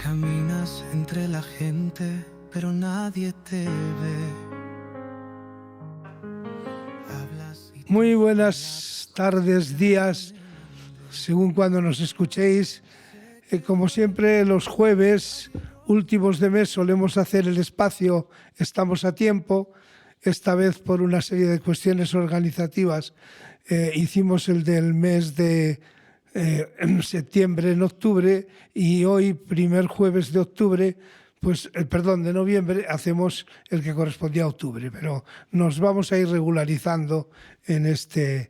Caminas entre la gente, pero nadie te ve. Muy buenas tardes, días, según cuando nos escuchéis. Como siempre, los jueves últimos de mes solemos hacer el espacio Estamos a Tiempo. Esta vez, por una serie de cuestiones organizativas, hicimos el del mes de septiembre en octubre, y hoy, primer jueves de octubre, de noviembre, hacemos el que correspondía a octubre, pero nos vamos a ir regularizando en este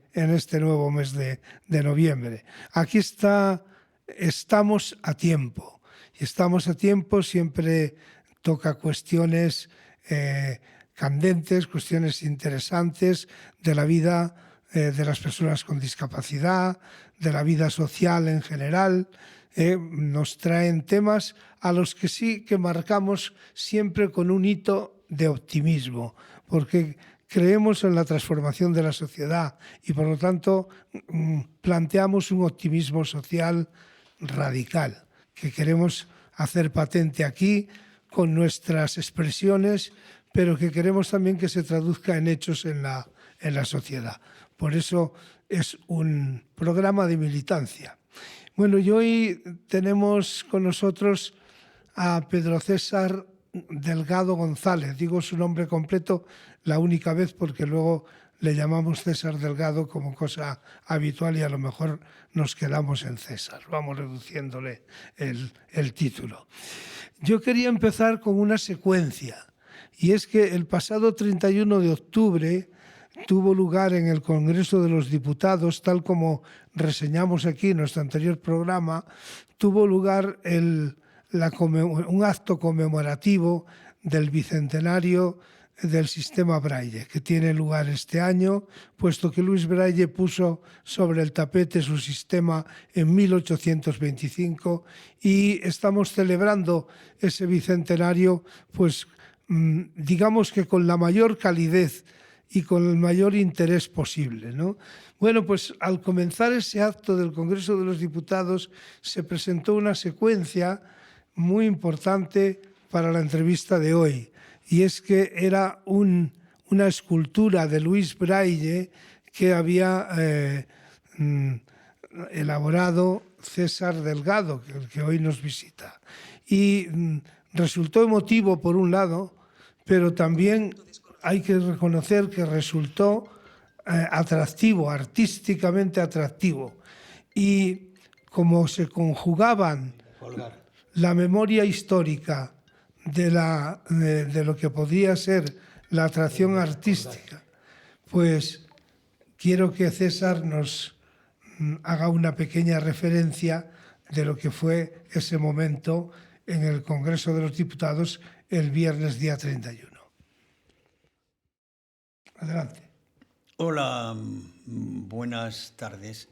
nuevo mes de noviembre. Aquí estamos a tiempo, y estamos a tiempo siempre toca cuestiones candentes, cuestiones interesantes de la vida de las personas con discapacidad, de la vida social en general. Nos traen temas a los que sí que marcamos siempre con un hito de optimismo, porque creemos en la transformación de la sociedad y, por lo tanto, planteamos un optimismo social radical que queremos hacer patente aquí con nuestras expresiones, pero que queremos también que se traduzca en hechos en la sociedad. Por eso es un programa de militancia. Bueno, y hoy tenemos con nosotros a Pedro César Delgado González. Digo su nombre completo la única vez porque luego le llamamos César Delgado como cosa habitual y a lo mejor nos quedamos en César. Vamos reduciéndole el título. Yo quería empezar con una secuencia, y es que el pasado 31 de octubre tuvo lugar en el Congreso de los Diputados, tal como reseñamos aquí en nuestro anterior programa, tuvo lugar un acto conmemorativo del bicentenario del sistema Braille, que tiene lugar este año, puesto que Luis Braille puso sobre el tapete su sistema en 1825 y estamos celebrando ese bicentenario, digamos que con la mayor calidez y con el mayor interés posible, ¿no? Bueno, pues al comenzar ese acto del Congreso de los Diputados se presentó una secuencia muy importante para la entrevista de hoy, y es que era una escultura de Luis Braille que había elaborado César Delgado, el que hoy nos visita. Y resultó emotivo por un lado, pero también hay que reconocer que resultó atractivo, artísticamente atractivo. Y como se conjugaban la memoria histórica de lo que podría ser la atracción artística, pues quiero que César nos haga una pequeña referencia de lo que fue ese momento en el Congreso de los Diputados el viernes día 31. Adelante. Hola, buenas tardes.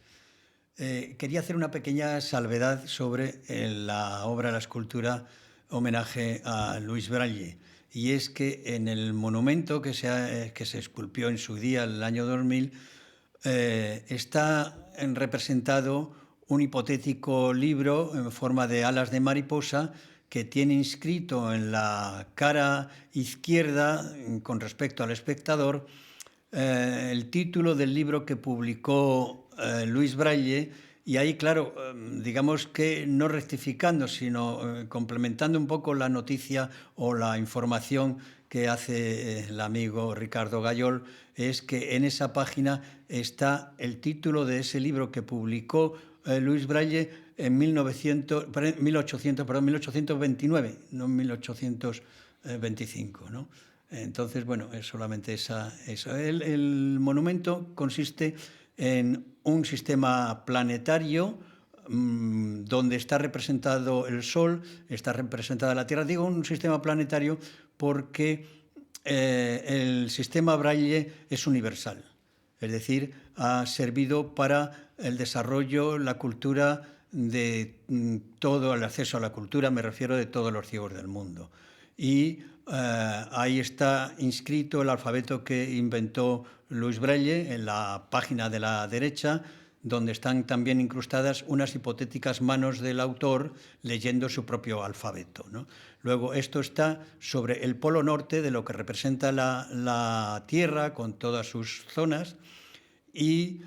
Quería hacer una pequeña salvedad sobre la obra, la escultura, homenaje a Luis Braille. Y es que en el monumento que se esculpió en su día, el año 2000, está representado un hipotético libro en forma de alas de mariposa que tiene inscrito en la cara izquierda, con respecto al espectador, el título del libro que publicó Luis Braille, y ahí, claro, digamos que no rectificando, sino complementando un poco la noticia o la información que hace el amigo Ricardo Gayol, es que en esa página está el título de ese libro que publicó Luis Braille en 1829, no en 1825, ¿no? Entonces, bueno, es solamente eso. El monumento consiste en un sistema planetario donde está representado el Sol, está representada la Tierra. Digo un sistema planetario porque el sistema Braille es universal, es decir, ha servido para el desarrollo, la cultura de todo el acceso a la cultura, me refiero de todos los ciegos del mundo. Y ahí está inscrito el alfabeto que inventó Luis Braille en la página de la derecha. donde están también incrustadas unas hipotéticas manos del autor leyendo su propio alfabeto, ¿no? Luego, esto está sobre el polo norte de lo que representa la Tierra, con todas sus zonas, y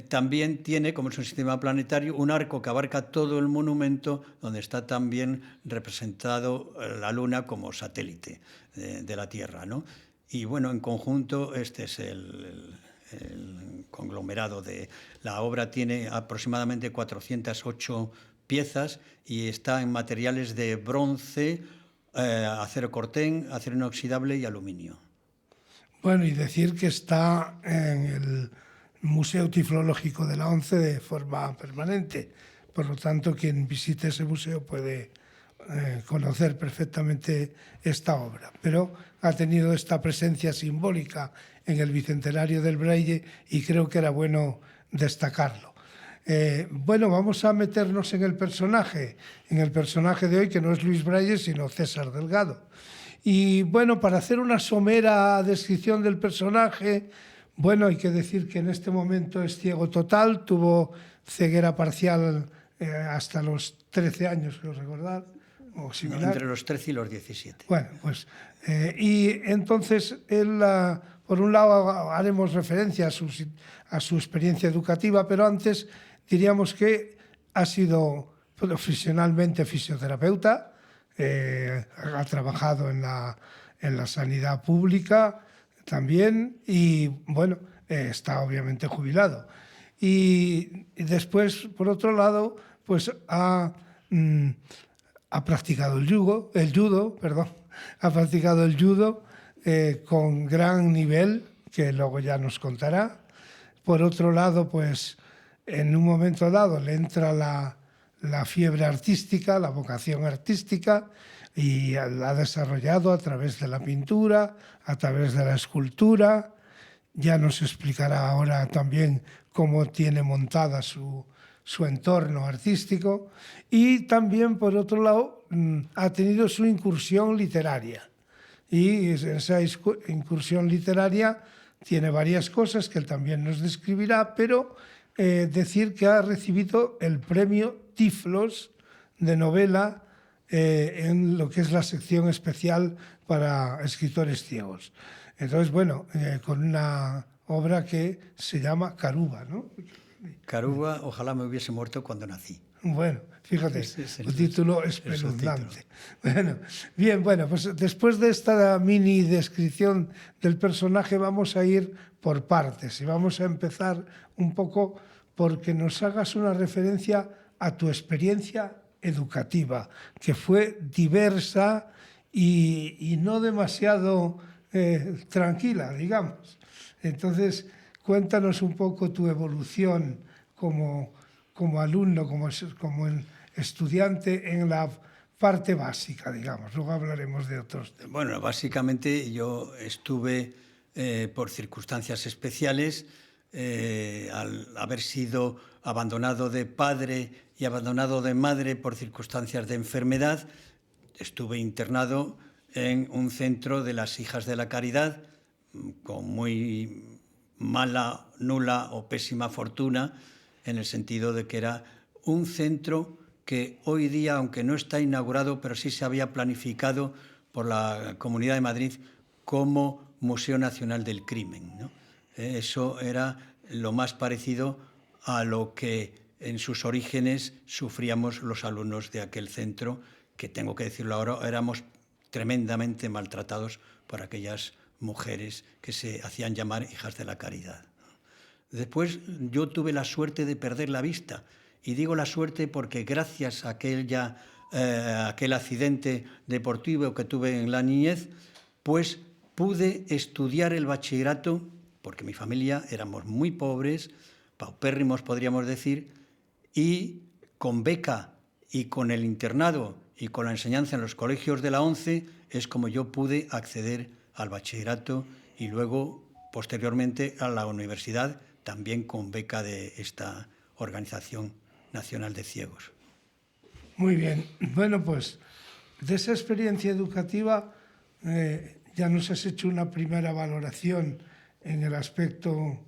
también tiene, como es un sistema planetario, un arco que abarca todo el monumento, donde está también representado la Luna como satélite de la Tierra, ¿no? Y bueno, en conjunto, este es el conglomerado de la obra. Tiene aproximadamente 408 piezas y está en materiales de bronce, acero cortén, acero inoxidable y aluminio. Bueno, y decir que está en el Museo Tiflológico de la ONCE de forma permanente. Por lo tanto, quien visite ese museo puede conocer perfectamente esta obra. Pero ha tenido esta presencia simbólica en el Bicentenario del Braille y creo que era bueno destacarlo. Bueno, vamos a meternos en el personaje de hoy, que no es Luis Braille, sino César Delgado. Y bueno, para hacer una somera descripción del personaje, bueno, hay que decir que en este momento es ciego total, tuvo ceguera parcial hasta los 13 años, creo recordar, o similar. No, entre los 13 y los 17. Bueno, pues, y entonces él, por un lado, haremos referencia a su experiencia educativa, pero antes diríamos que ha sido profesionalmente fisioterapeuta, ha trabajado en la sanidad pública también y, bueno, está obviamente jubilado. Y después, por otro lado, pues ha practicado el judo, ha practicado el judo con gran nivel, que luego ya nos contará. Por otro lado, pues en un momento dado le entra la fiebre artística, la vocación artística, y la ha desarrollado a través de la pintura, a través de la escultura. Ya nos explicará ahora también cómo tiene montada su entorno artístico. Y también, por otro lado, ha tenido su incursión literaria. Y esa incursión literaria tiene varias cosas que él también nos describirá, pero decir que ha recibido el premio Tiflos de novela en lo que es la sección especial para escritores ciegos. Entonces, bueno, con una obra que se llama Caruba, ¿no? Caruba, ojalá me hubiese muerto cuando nací. Bueno, fíjate, el título es espeluznante. Bueno, bien, bueno, pues después de esta mini descripción del personaje vamos a ir por partes y vamos a empezar un poco porque nos hagas una referencia a tu experiencia educativa, que fue diversa y no demasiado tranquila, digamos. Entonces, cuéntanos un poco tu evolución como alumno, como estudiante en la parte básica, digamos. Luego hablaremos de otros temas. Bueno, básicamente yo estuve por circunstancias especiales, al haber sido abandonado de padre y abandonado de madre por circunstancias de enfermedad, estuve internado en un centro de las Hijas de la Caridad, con muy mala, nula o pésima fortuna, en el sentido de que era un centro que hoy día, aunque no está inaugurado, pero sí se había planificado por la Comunidad de Madrid como Museo Nacional del Crimen, ¿no? Eso era lo más parecido a lo que en sus orígenes sufríamos los alumnos de aquel centro, que tengo que decirlo ahora, éramos tremendamente maltratados por aquellas mujeres que se hacían llamar Hijas de la Caridad. Después yo tuve la suerte de perder la vista, y digo la suerte porque gracias a aquel accidente deportivo que tuve en la niñez, pues pude estudiar el bachillerato, porque mi familia éramos muy pobres, paupérrimos podríamos decir, y con beca y con el internado y con la enseñanza en los colegios de la ONCE es como yo pude acceder al bachillerato y luego, posteriormente, a la universidad, también con beca de esta Organización Nacional de Ciegos. Muy bien. Bueno, pues de esa experiencia educativa ya nos has hecho una primera valoración en el aspecto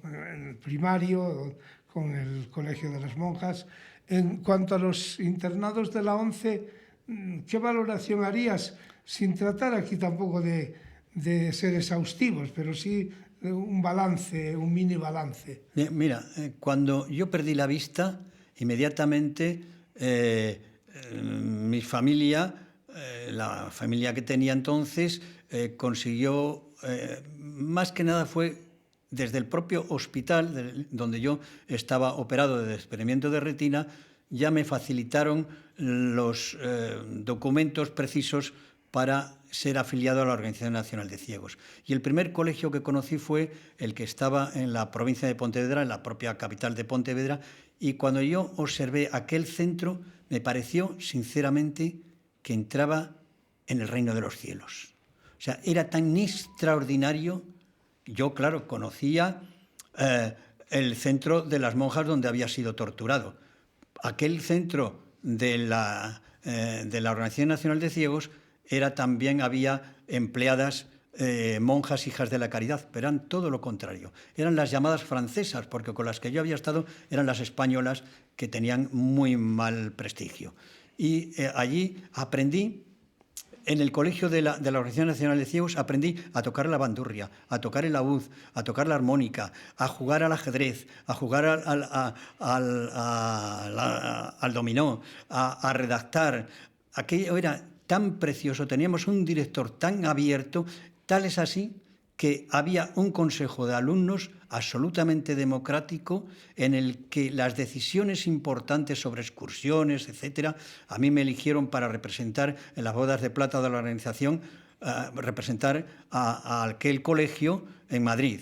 primario, con el Colegio de las Monjas. En cuanto a los internados de la ONCE, ¿qué valoración harías? Sin tratar aquí tampoco de ser exhaustivos, pero sí un balance, un mini balance. Mira, cuando yo perdí la vista, inmediatamente mi familia, la familia que tenía entonces, consiguió, más que nada fue desde el propio hospital donde yo estaba operado de desprendimiento de retina, ya me facilitaron los documentos precisos para ser afiliado a la Organización Nacional de Ciegos. Y el primer colegio que conocí fue el que estaba en la provincia de Pontevedra, en la propia capital de Pontevedra, y cuando yo observé aquel centro, me pareció, sinceramente, que entraba en el reino de los cielos. O sea, era tan extraordinario. Yo, claro, conocía el centro de las monjas donde había sido torturado. Aquel centro de la Organización Nacional de Ciegos también había empleadas monjas hijas de la caridad, pero eran todo lo contrario. Eran las llamadas francesas, porque con las que yo había estado eran las españolas, que tenían muy mal prestigio. Y allí aprendí, en el colegio de la Organización Nacional de Ciegos, aprendí a tocar la bandurria, a tocar el laúd, a tocar la armónica, a jugar al ajedrez, a jugar al dominó, a redactar. Aquello era tan precioso, teníamos un director tan abierto, tal es así que había un consejo de alumnos absolutamente democrático en el que las decisiones importantes sobre excursiones, etcétera, a mí me eligieron para representar en las bodas de plata de la organización, representar a aquel colegio en Madrid.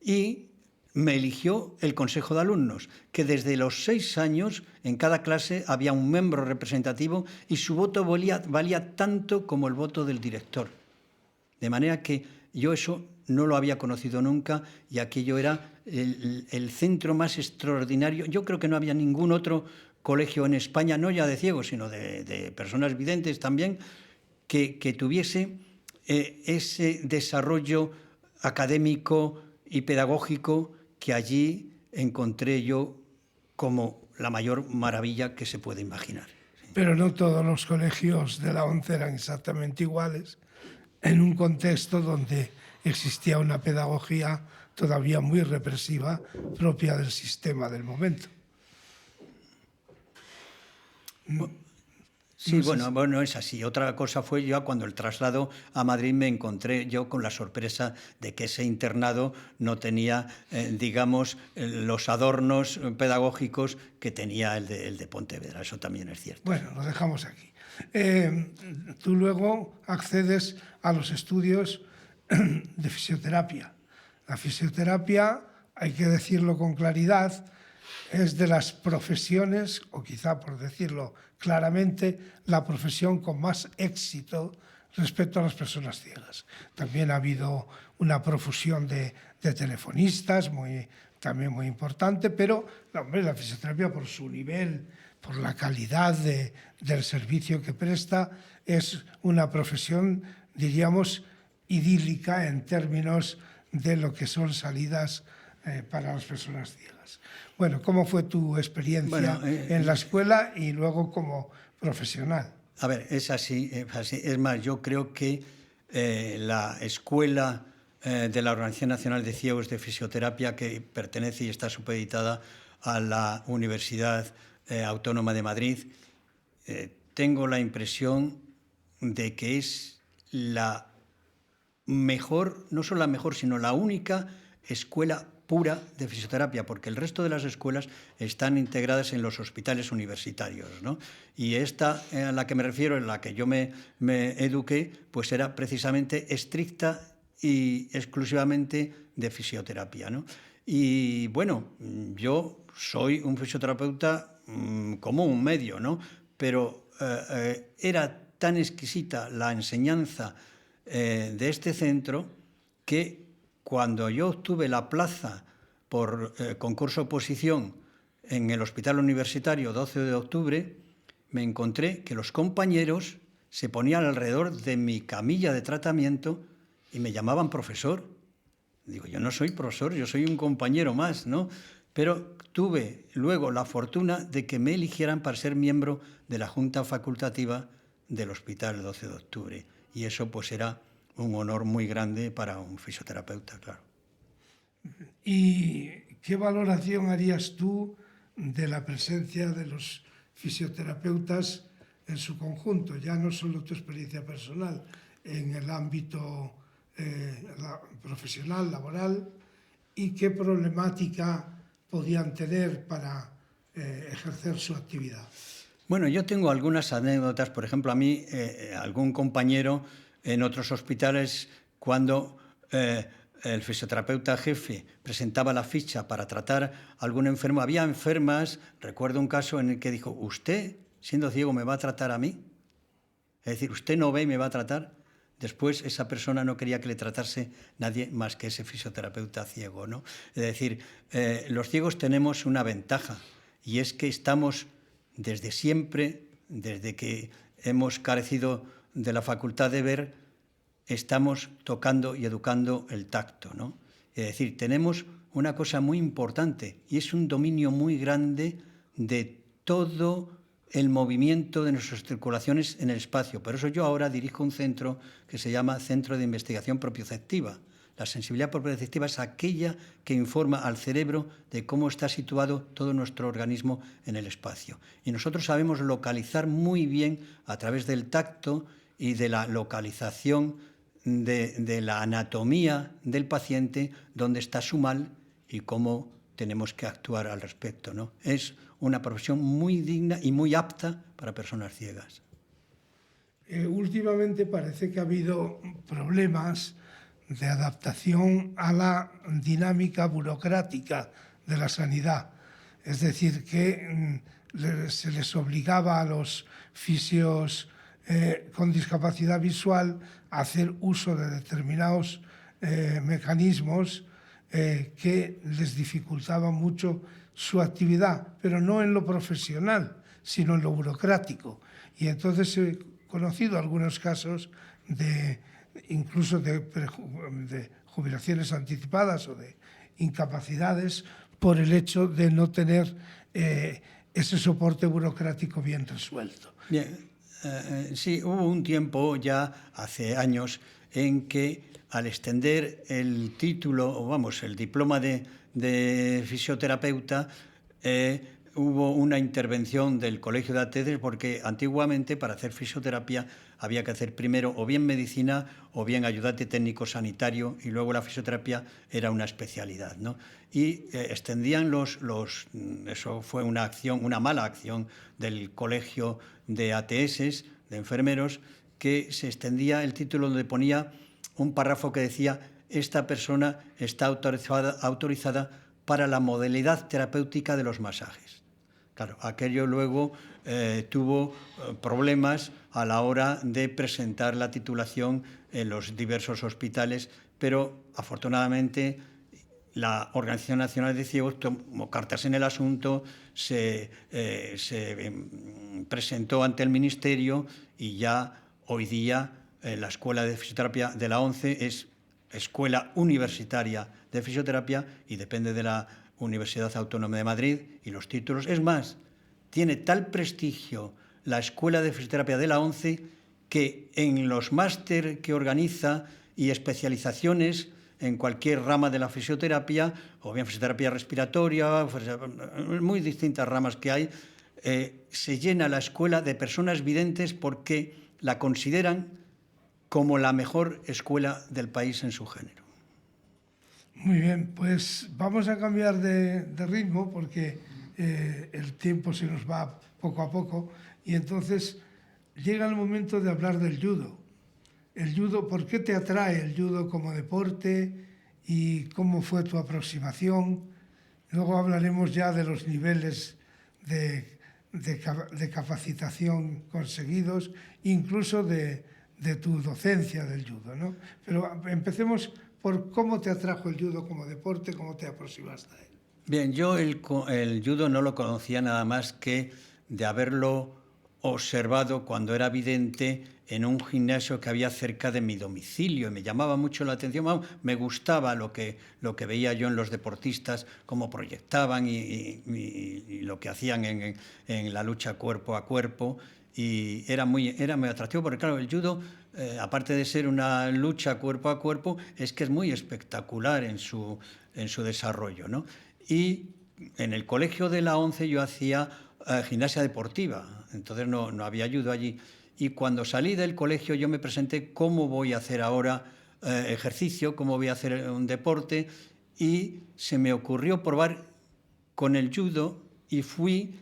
Y me eligió el consejo de alumnos, que desde los 6 años en cada clase había un miembro representativo y su voto valía tanto como el voto del director. De manera que yo eso no lo había conocido nunca, y aquello era el centro más extraordinario. Yo creo que no había ningún otro colegio en España, no ya de ciegos, sino de personas videntes también, que tuviese ese desarrollo académico y pedagógico que allí encontré yo como la mayor maravilla que se puede imaginar. Pero no todos los colegios de la ONCE eran exactamente iguales, en un contexto donde existía una pedagogía todavía muy represiva, propia del sistema del momento. Sí, bueno, es así. Otra cosa fue yo cuando el traslado a Madrid me encontré yo con la sorpresa de que ese internado no tenía, digamos, los adornos pedagógicos que tenía el de Pontevedra. Eso también es cierto. Bueno, lo dejamos aquí. Tú luego accedes a los estudios de fisioterapia. La fisioterapia, hay que decirlo con claridad, es de las profesiones, o quizá por decirlo claramente, la profesión con más éxito respecto a las personas ciegas. También ha habido una profusión de telefonistas, también muy importante, pero la fisioterapia, por su nivel, por la calidad del servicio que presta, es una profesión, diríamos, idílica en términos de lo que son salidas para las personas ciegas. Bueno, ¿cómo fue tu experiencia en la escuela y luego como profesional? A ver, es así. Es más, yo creo que la escuela de la Organización Nacional de Ciegos de Fisioterapia, que pertenece y está supeditada a la Universidad Autónoma de Madrid, tengo la impresión de que es la mejor, no solo la mejor, sino la única escuela pura de fisioterapia, porque el resto de las escuelas están integradas en los hospitales universitarios, ¿no? Y esta, a la que me refiero, en la que yo me eduqué, pues era precisamente estricta y exclusivamente de fisioterapia, ¿no? Y bueno, yo soy un fisioterapeuta común, medio, ¿no? Pero era tan exquisita la enseñanza de este centro que cuando yo obtuve la plaza por concurso-oposición en el Hospital Universitario 12 de octubre, me encontré que los compañeros se ponían alrededor de mi camilla de tratamiento y me llamaban profesor. Digo, yo no soy profesor, yo soy un compañero más, ¿no? Pero tuve luego la fortuna de que me eligieran para ser miembro de la Junta Facultativa del Hospital 12 de Octubre. Y eso pues era un honor muy grande para un fisioterapeuta, claro. ¿Y qué valoración harías tú de la presencia de los fisioterapeutas en su conjunto, ya no solo tu experiencia personal, en el ámbito profesional, laboral, y qué problemática podían tener para ejercer su actividad? Bueno, yo tengo algunas anécdotas. Por ejemplo, a mí, algún compañero en otros hospitales, cuando el fisioterapeuta jefe presentaba la ficha para tratar a algún enfermo, había enfermas, recuerdo un caso en el que dijo, ¿usted, siendo ciego, me va a tratar a mí? Es decir, ¿usted no ve y me va a tratar? Después esa persona no quería que le tratase nadie más que ese fisioterapeuta ciego, ¿no? Es decir, los ciegos tenemos una ventaja, y es que estamos desde siempre, desde que hemos carecido de la facultad de ver, estamos tocando y educando el tacto, ¿no? Es decir, tenemos una cosa muy importante, y es un dominio muy grande de todo el movimiento de nuestras circulaciones en el espacio. Por eso yo ahora dirijo un centro que se llama Centro de Investigación Propioceptiva. La sensibilidad propioceptiva es aquella que informa al cerebro de cómo está situado todo nuestro organismo en el espacio. Y nosotros sabemos localizar muy bien, a través del tacto y de la localización de la anatomía del paciente, dónde está su mal y cómo tenemos que actuar al respecto, ¿no? Es una profesión muy digna y muy apta para personas ciegas. Últimamente parece que ha habido problemas de adaptación a la dinámica burocrática de la sanidad. Es decir, que se les obligaba a los fisios con discapacidad visual a hacer uso de determinados mecanismos que les dificultaban mucho su actividad, pero no en lo profesional, sino en lo burocrático. Y entonces he conocido algunos casos incluso de jubilaciones anticipadas o de incapacidades por el hecho de no tener ese soporte burocrático bien resuelto. Bien, sí, hubo un tiempo ya hace años en que al extender el título, o vamos, el diploma de fisioterapeuta, hubo una intervención del Colegio de Atedes, porque antiguamente para hacer fisioterapia había que hacer primero o bien medicina o bien ayudante técnico sanitario, y luego la fisioterapia era una especialidad, ¿no? Y extendían eso fue una acción, una mala acción del Colegio de ATS, de enfermeros, que se extendía el título donde ponía un párrafo que decía: esta persona está autorizada para la modalidad terapéutica de los masajes. Claro, aquello luego tuvo problemas a la hora de presentar la titulación en los diversos hospitales, pero afortunadamente la Organización Nacional de Ciegos tomó cartas en el asunto, se presentó ante el Ministerio, y ya hoy día la Escuela de Fisioterapia de la ONCE es Escuela Universitaria de Fisioterapia y depende de la Universidad Autónoma de Madrid, y los títulos, es más, tiene tal prestigio la Escuela de Fisioterapia de la ONCE que en los máster que organiza y especializaciones en cualquier rama de la fisioterapia, o bien fisioterapia respiratoria, muy distintas ramas que hay, se llena la escuela de personas videntes porque la consideran como la mejor escuela del país en su género. Muy bien, pues vamos a cambiar de ritmo porque el tiempo se nos va poco a poco, y entonces llega el momento de hablar del judo. El judo, ¿por qué te atrae el judo como deporte y cómo fue tu aproximación? Luego hablaremos ya de los niveles de capacitación conseguidos, incluso de tu docencia del judo, ¿no? Pero empecemos por cómo te atrajo el judo como deporte, cómo te aproximaste a él. Bien, yo el judo no lo conocía nada más que de haberlo observado cuando era vidente en un gimnasio que había cerca de mi domicilio y me llamaba mucho la atención, me gustaba lo que veía yo en los deportistas, cómo proyectaban y lo que hacían en la lucha cuerpo a cuerpo, y era muy atractivo porque, claro, el judo, aparte de ser una lucha cuerpo a cuerpo, es que es muy espectacular en su desarrollo, ¿no? Y en el colegio de la ONCE yo hacía gimnasia deportiva, entonces no había judo allí. Y cuando salí del colegio yo me presenté cómo voy a hacer ahora ejercicio, cómo voy a hacer un deporte, y se me ocurrió probar con el judo y fui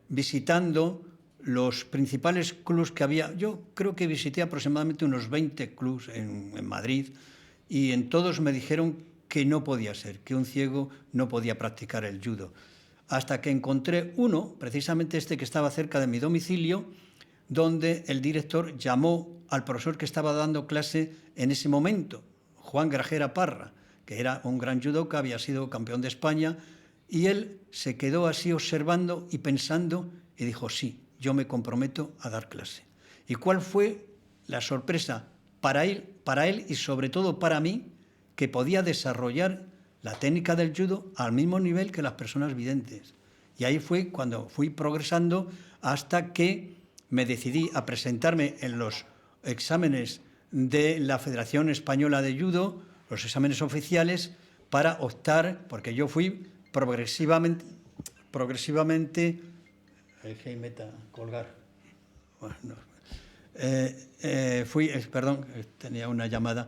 visitando los principales clubs que había. Yo creo que visité aproximadamente unos 20 clubs en Madrid, y en todos me dijeron que no podía ser, que un ciego no podía practicar el judo. Hasta que encontré uno, precisamente este que estaba cerca de mi domicilio, donde el director llamó al profesor que estaba dando clase en ese momento, Juan Grajera Parra, que era un gran judoka, había sido campeón de España, y él se quedó así observando y pensando y dijo: sí, yo me comprometo a dar clase. ¿Y cuál fue la sorpresa para él y sobre todo para mí? Que podía desarrollar la técnica del judo al mismo nivel que las personas videntes. Y ahí fue cuando fui progresando hasta que me decidí a presentarme en los exámenes de la Federación Española de Judo, los exámenes oficiales, para optar, porque yo fui progresivamente colgar. Bueno, no. Perdón, tenía una llamada,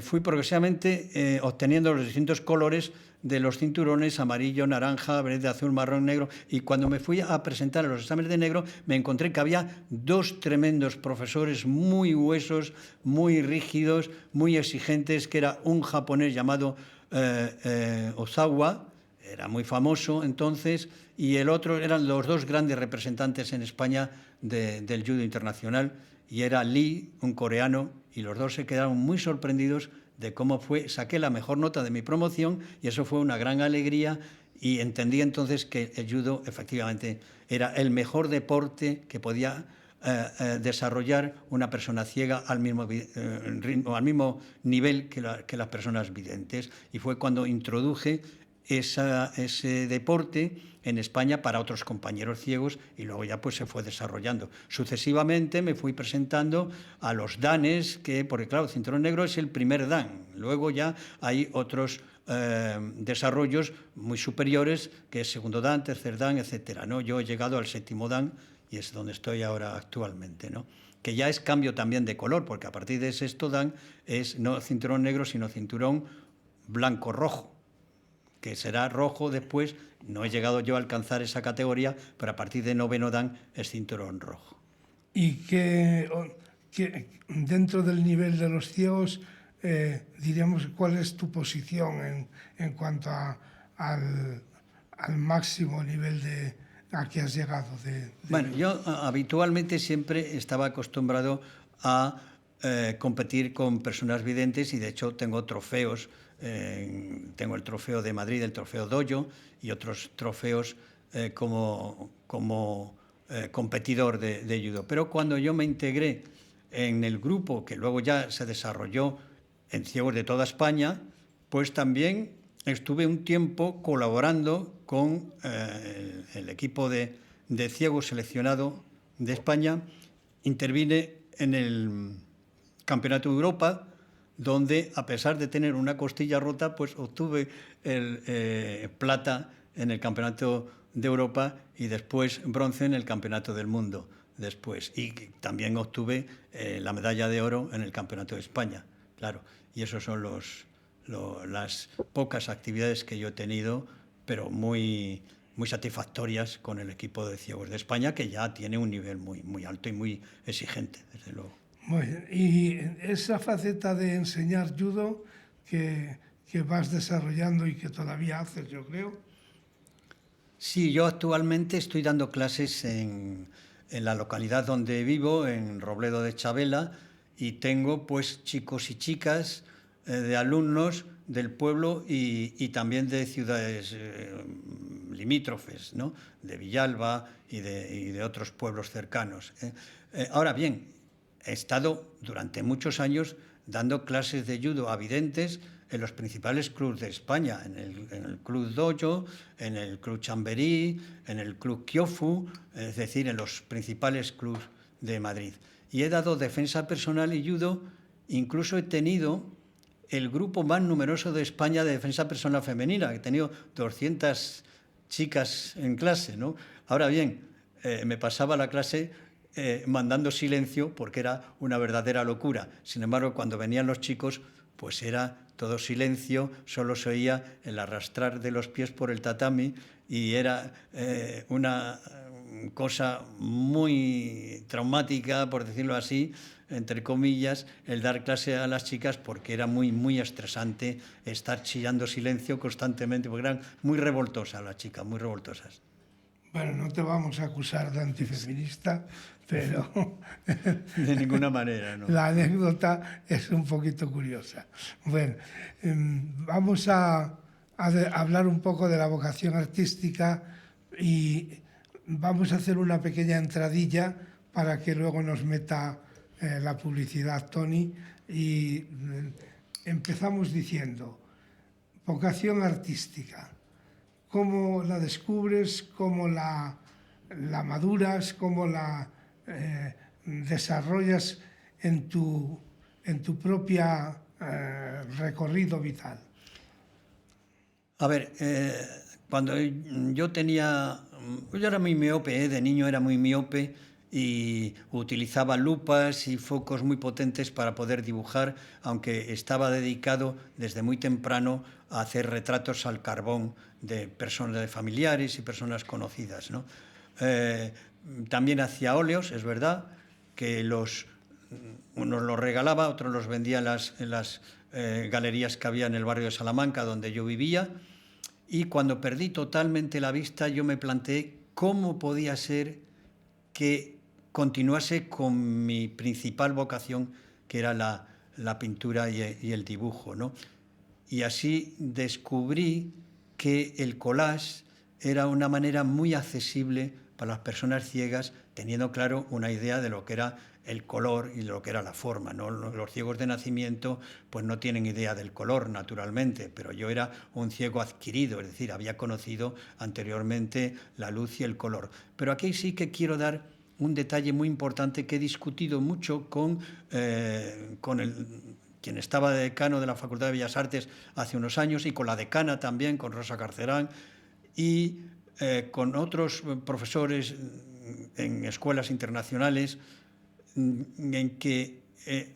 fui progresivamente obteniendo los distintos colores de los cinturones: amarillo, naranja, verde, azul, marrón, negro. Y cuando me fui a presentar a los exámenes de negro, me encontré que había dos tremendos profesores muy huesos, muy rígidos, muy exigentes, que era un japonés llamado Ozawa, era muy famoso entonces, y el otro eran los dos grandes representantes en España del judo internacional, y era Lee, un coreano, y los dos se quedaron muy sorprendidos de cómo saqué la mejor nota de mi promoción, y eso fue una gran alegría, y entendí entonces que el judo efectivamente era el mejor deporte que podía desarrollar una persona ciega al mismo nivel que las personas videntes. Y fue cuando introduje ese deporte en España para otros compañeros ciegos, y luego ya pues se fue desarrollando. Sucesivamente me fui presentando a los danes, porque claro, el cinturón negro es el primer dan, luego ya hay otros desarrollos muy superiores, que es segundo dan, tercer dan, etcétera, ¿no? Yo he llegado al séptimo dan y es donde estoy ahora actualmente, ¿no? Que ya es cambio también de color, porque a partir de sexto dan es no cinturón negro, sino cinturón blanco-rojo, que será rojo después. No he llegado yo a alcanzar esa categoría, pero a partir de noveno dan es cinturón rojo. Y que dentro del nivel de los ciegos, diríamos, ¿cuál es tu posición en cuanto al máximo nivel a que has llegado? Bueno, yo habitualmente siempre estaba acostumbrado a competir con personas videntes, y de hecho tengo trofeos. Tengo el trofeo de Madrid, el trofeo Dojo, y otros trofeos como competidor de judo. Pero cuando yo me integré en el grupo, que luego ya se desarrolló en ciegos de toda España, pues también estuve un tiempo colaborando con el equipo de ciegos seleccionado de España. Intervine en el Campeonato de Europa, donde, a pesar de tener una costilla rota, pues obtuve el plata en el Campeonato de Europa y después bronce en el Campeonato del Mundo después. Y también obtuve la medalla de oro en el Campeonato de España, claro. Y esos son las pocas actividades que yo he tenido, pero muy satisfactorias con el equipo de ciegos de España, que ya tiene un nivel muy, muy alto y muy exigente, desde luego. Muy bien. Y esa faceta de enseñar judo que vas desarrollando y que todavía haces, yo creo. Sí, yo actualmente estoy dando clases en la localidad donde vivo, en Robledo de Chavela, y tengo pues chicos y chicas de alumnos del pueblo y también de ciudades limítrofes, ¿no?, de Villalba y de otros pueblos cercanos. Ahora bien, he estado durante muchos años dando clases de judo a videntes en los principales clubs de España, en el Club Dojo, en el Club Chamberí, en el Club Kyofu, es decir, en los principales clubs de Madrid. Y he dado defensa personal y judo, incluso he tenido el grupo más numeroso de España de defensa personal femenina, he tenido 200 chicas en clase, ¿no? Ahora bien, me pasaba la clase mandando silencio porque era una verdadera locura. Sin embargo, cuando venían los chicos, pues era todo silencio, solo se oía el arrastrar de los pies por el tatami y era una cosa muy traumática, por decirlo así, entre comillas, el dar clase a las chicas, porque era muy, muy estresante estar chillando silencio constantemente, porque eran muy revoltosas las chicas, muy revoltosas. Bueno, no te vamos a acusar de antifeminista, pero... De ninguna manera, ¿no? La anécdota es un poquito curiosa. Bueno, vamos a hablar un poco de la vocación artística y vamos a hacer una pequeña entradilla para que luego nos meta la publicidad, Toni. Y empezamos diciendo, vocación artística. ¿Cómo la descubres? ¿Cómo la maduras? ¿Cómo la desarrollas en tu propia recorrido vital? A ver, cuando yo era muy miope, de niño era muy miope y utilizaba lupas y focos muy potentes para poder dibujar, aunque estaba dedicado desde muy temprano a hacer retratos al carbón de personas, de familiares y personas conocidas, ¿no? También hacía óleos, es verdad, que unos los regalaba, otros los vendía en las galerías que había en el barrio de Salamanca, donde yo vivía. Y cuando perdí totalmente la vista, yo me planteé cómo podía ser que continuase con mi principal vocación, que era la pintura y el dibujo, ¿no? Y así descubrí que el collage era una manera muy accesible para las personas ciegas, teniendo claro una idea de lo que era el color y de lo que era la forma, ¿no? Los ciegos de nacimiento pues no tienen idea del color, naturalmente, pero yo era un ciego adquirido, es decir, había conocido anteriormente la luz y el color. Pero aquí sí que quiero dar un detalle muy importante que he discutido mucho con quien estaba de decano de la Facultad de Bellas Artes hace unos años, y con la decana también, con Rosa Carcerán, y con otros profesores en escuelas internacionales, en que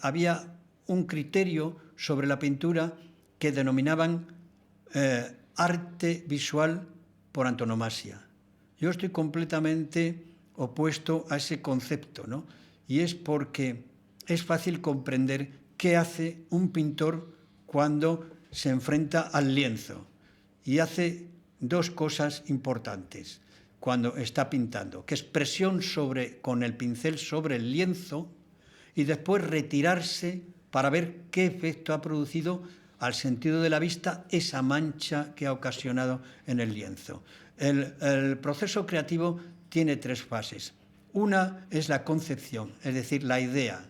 había un criterio sobre la pintura que denominaban arte visual por antonomasia. Yo estoy completamente opuesto a ese concepto, ¿no? Y es porque es fácil comprender qué hace un pintor cuando se enfrenta al lienzo, y hace dos cosas importantes cuando está pintando, que es presión con el pincel sobre el lienzo y después retirarse para ver qué efecto ha producido al sentido de la vista esa mancha que ha ocasionado en el lienzo. El proceso creativo tiene tres fases. Una es la concepción, es decir, la idea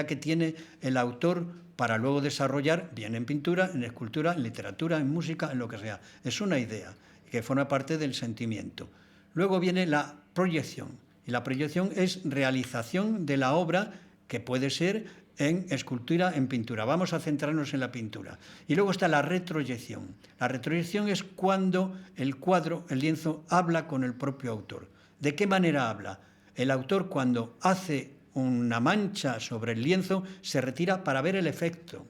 que tiene el autor para luego desarrollar, bien en pintura, en escultura, en literatura, en música, en lo que sea. Es una idea que forma parte del sentimiento. Luego viene la proyección, y la proyección es realización de la obra, que puede ser en escultura, en pintura. Vamos a centrarnos en la pintura. Y luego está la retroyección. La retroyección es cuando el cuadro, el lienzo, habla con el propio autor. ¿De qué manera habla? El autor, cuando hace una mancha sobre el lienzo, se retira para ver el efecto.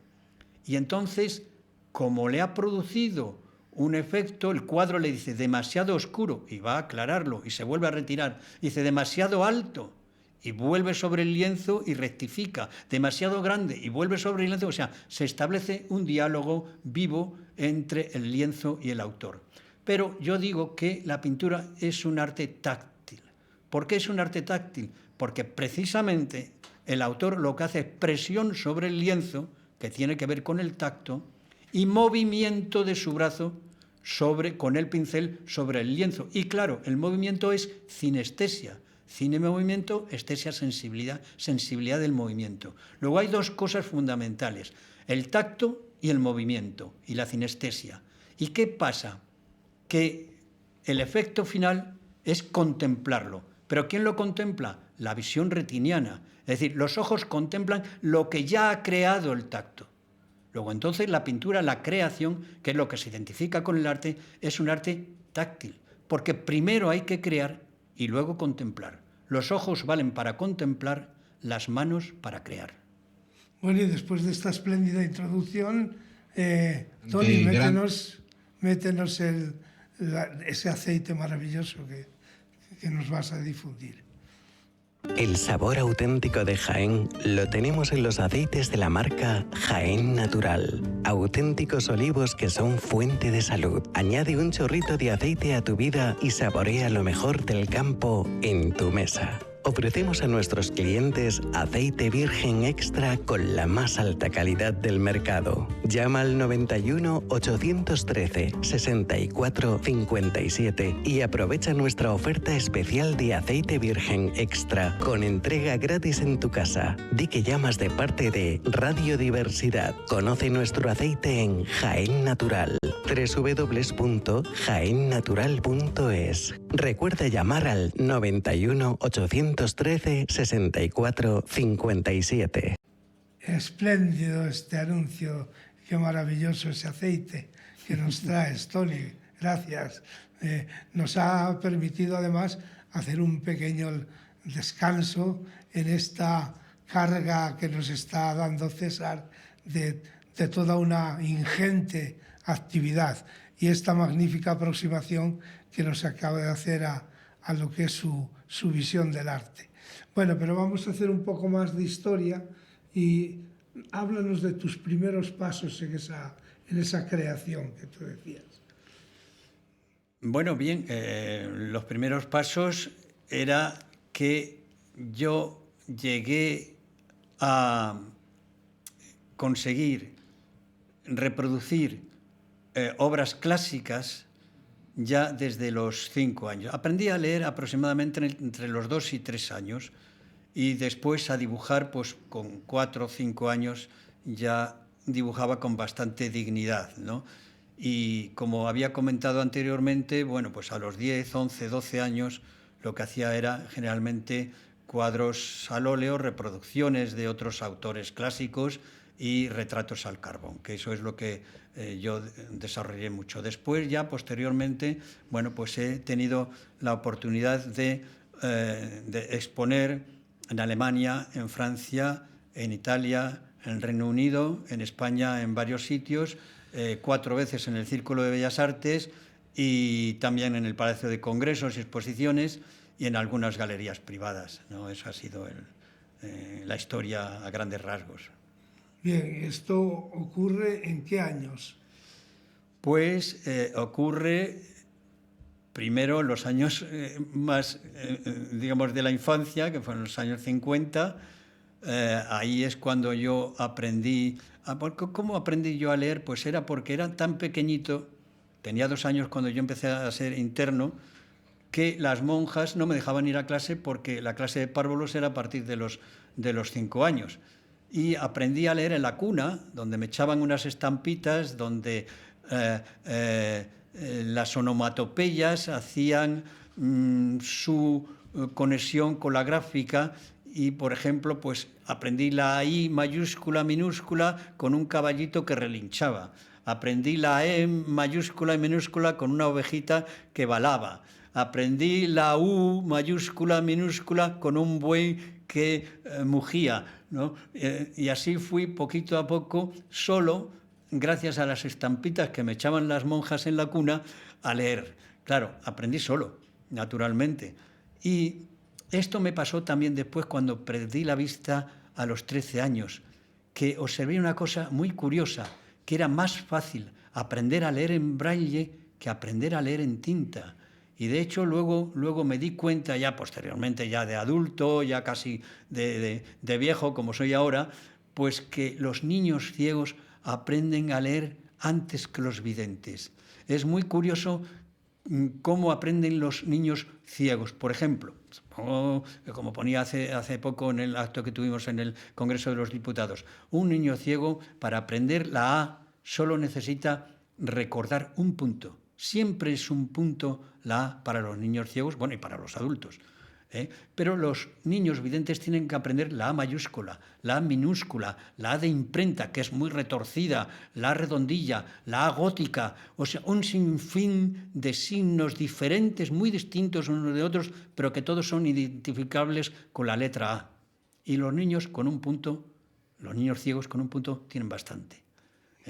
Y entonces, como le ha producido un efecto, el cuadro le dice demasiado oscuro y va a aclararlo y se vuelve a retirar. Dice demasiado alto y vuelve sobre el lienzo y rectifica. Demasiado grande y vuelve sobre el lienzo. O sea, se establece un diálogo vivo entre el lienzo y el autor. Pero yo digo que la pintura es un arte táctil. ¿Por qué es un arte táctil? Porque precisamente el autor lo que hace es presión sobre el lienzo, que tiene que ver con el tacto, y movimiento de su brazo, con el pincel sobre el lienzo. Y claro, el movimiento es cinestesia. Cine, movimiento, estesia, sensibilidad del movimiento. Luego hay dos cosas fundamentales, el tacto y el movimiento, y la cinestesia. ¿Y qué pasa? Que el efecto final es contemplarlo. ¿Pero quién lo contempla? La visión retiniana. Es decir, los ojos contemplan lo que ya ha creado el tacto. Luego entonces la pintura, la creación, que es lo que se identifica con el arte, es un arte táctil. Porque primero hay que crear y luego contemplar. Los ojos valen para contemplar, las manos para crear. Bueno, y después de esta espléndida introducción, Tony, métenos ese aceite maravilloso que nos vas a difundir. El sabor auténtico de Jaén lo tenemos en los aceites de la marca Jaén Natural. Auténticos olivos que son fuente de salud. Añade un chorrito de aceite a tu vida y saborea lo mejor del campo en tu mesa. Ofrecemos a nuestros clientes aceite virgen extra con la más alta calidad del mercado. Llama al 91 813 64 57 y aprovecha nuestra oferta especial de aceite virgen extra con entrega gratis en tu casa. Di que llamas de parte de Radiodiversidad. Conoce nuestro aceite en Jaén Natural. www.jaennatural.es. Recuerda llamar al 91 813 64 57. Espléndido este anuncio, qué maravilloso ese aceite que nos traes, Tony. Gracias. Nos ha permitido además hacer un pequeño descanso en esta carga que nos está dando César de toda una ingente actividad y esta magnífica aproximación que nos acaba de hacer a lo que es su visión del arte. Bueno, pero vamos a hacer un poco más de historia y háblanos de tus primeros pasos en esa creación que tú decías. Bueno, bien, los primeros pasos era que yo llegué a conseguir reproducir obras clásicas ya desde los 5 años. Aprendí a leer aproximadamente entre los 2 y 3 años y después a dibujar, pues con 4 o 5 años ya dibujaba con bastante dignidad, ¿no? Y como había comentado anteriormente, bueno, pues a los 10, 11, 12 años lo que hacía era generalmente cuadros al óleo, reproducciones de otros autores clásicos y retratos al carbón, que eso es lo que yo desarrollé mucho. Después, ya posteriormente, bueno, pues he tenido la oportunidad de exponer en Alemania, en Francia, en Italia, en el Reino Unido, en España, en varios sitios, 4 veces en el Círculo de Bellas Artes y también en el Palacio de Congresos y Exposiciones y en algunas galerías privadas, ¿no? Eso ha sido la historia a grandes rasgos. Bien, ¿esto ocurre en qué años? Pues ocurre primero en los años más, digamos, de la infancia, que fueron los años 50. Ahí es cuando yo aprendí. ¿Cómo aprendí yo a leer? Pues era porque era tan pequeñito, tenía 2 años cuando yo empecé a ser interno, que las monjas no me dejaban ir a clase porque la clase de párvulos era a partir de los 5 años. Y aprendí a leer en la cuna, donde me echaban unas estampitas, donde las onomatopeyas hacían su conexión con la gráfica y, por ejemplo, pues aprendí la I mayúscula, minúscula con un caballito que relinchaba. Aprendí la E mayúscula y minúscula con una ovejita que balaba. Aprendí la U mayúscula, minúscula con un buey que mugía, ¿no? Y así fui poquito a poco, solo, gracias a las estampitas que me echaban las monjas en la cuna, a leer. Claro, aprendí solo, naturalmente. Y esto me pasó también después cuando perdí la vista a los 13 años, que observé una cosa muy curiosa, que era más fácil aprender a leer en braille que aprender a leer en tinta. Y de hecho luego me di cuenta, ya posteriormente, ya de adulto, ya casi de viejo como soy ahora, pues que los niños ciegos aprenden a leer antes que los videntes. Es muy curioso cómo aprenden los niños ciegos. Por ejemplo, como ponía hace poco en el acto que tuvimos en el Congreso de los Diputados, un niño ciego para aprender la A solo necesita recordar un punto. Siempre es un punto la A para los niños ciegos, bueno, y para los adultos. Pero los niños videntes tienen que aprender la A mayúscula, la A minúscula, la A de imprenta, que es muy retorcida, la A redondilla, la A gótica, o sea, un sinfín de signos diferentes, muy distintos unos de otros, pero que todos son identificables con la letra A. Y los niños con un punto, los niños ciegos con un punto tienen bastante.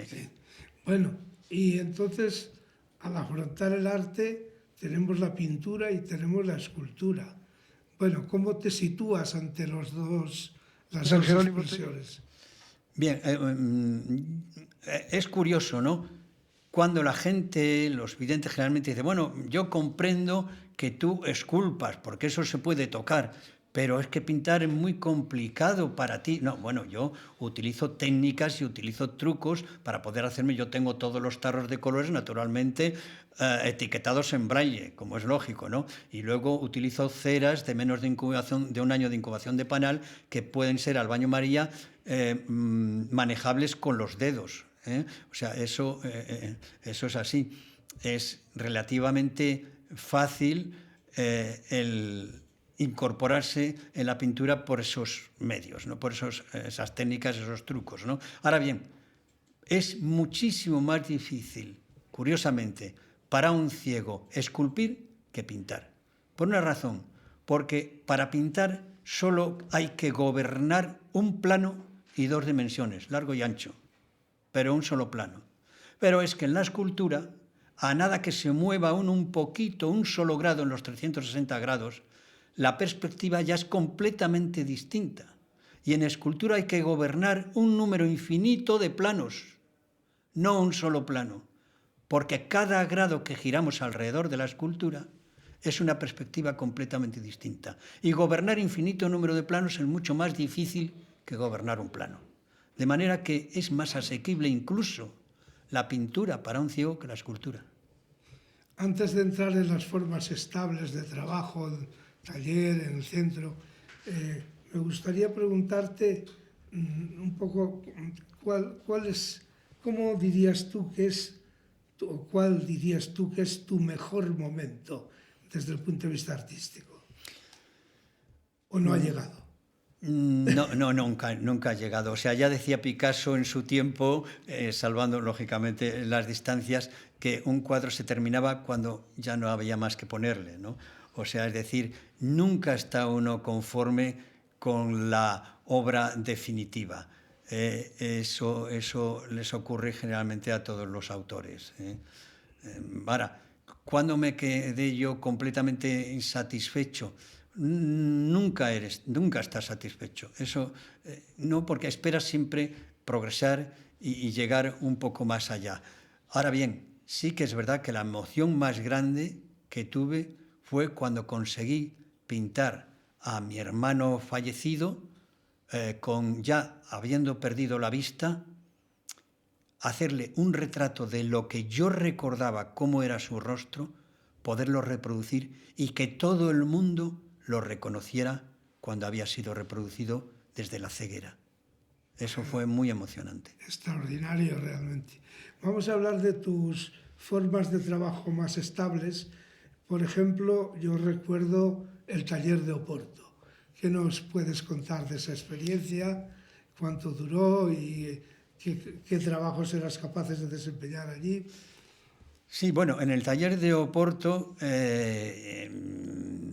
Sí. Bueno, y entonces, al afrontar el arte, tenemos la pintura y tenemos la escultura. Bueno, ¿cómo te sitúas ante las dos expresiones? Bien, es curioso, ¿no? Cuando la gente, los videntes generalmente dicen, bueno, yo comprendo que tú esculpas, porque eso se puede tocar, pero es que pintar es muy complicado para ti. No, bueno, yo utilizo técnicas y utilizo trucos para poder hacerme. Yo tengo todos los tarros de colores, naturalmente, etiquetados en braille, como es lógico, ¿no? Y luego utilizo ceras de menos de incubación, de un año de incubación de panal, que pueden ser al baño María manejables con los dedos. O sea, eso es así. Es relativamente fácil el incorporarse en la pintura por esos medios, ¿no? Por esas técnicas, esos trucos, ¿no? Ahora bien, es muchísimo más difícil, curiosamente, para un ciego esculpir que pintar. Por una razón, porque para pintar solo hay que gobernar un plano y dos dimensiones, largo y ancho, pero un solo plano. Pero es que en la escultura, a nada que se mueva un poquito, un solo grado en los 360 grados, la perspectiva ya es completamente distinta. Y en escultura hay que gobernar un número infinito de planos, no un solo plano, porque cada grado que giramos alrededor de la escultura es una perspectiva completamente distinta. Y gobernar infinito número de planos es mucho más difícil que gobernar un plano. De manera que es más asequible incluso la pintura para un ciego que la escultura. Antes de entrar en las formas estables de trabajo, taller, en el centro, me gustaría preguntarte un poco cómo dirías tú que es, o cuál dirías tú que es tu mejor momento desde el punto de vista artístico. ¿O no ha llegado? No, nunca ha llegado. O sea, ya decía Picasso en su tiempo, salvando lógicamente las distancias, que un cuadro se terminaba cuando ya no había más que ponerle, ¿no? O sea, es decir, nunca está uno conforme con la obra definitiva. Eso les ocurre generalmente a todos los autores. Ahora, ¿cuándo me quedé yo completamente insatisfecho? Nunca estás satisfecho. Eso no, porque esperas siempre progresar y llegar un poco más allá. Ahora bien, sí que es verdad que la emoción más grande que tuve fue cuando conseguí pintar a mi hermano fallecido, ya habiendo perdido la vista, hacerle un retrato de lo que yo recordaba cómo era su rostro, poderlo reproducir y que todo el mundo lo reconociera cuando había sido reproducido desde la ceguera. Eso fue muy emocionante. Extraordinario, realmente. Vamos a hablar de tus formas de trabajo más estables. Por ejemplo, yo recuerdo el taller de Oporto. ¿Qué nos puedes contar de esa experiencia? ¿Cuánto duró y qué trabajos eras capaces de desempeñar allí? Sí, bueno, en el taller de Oporto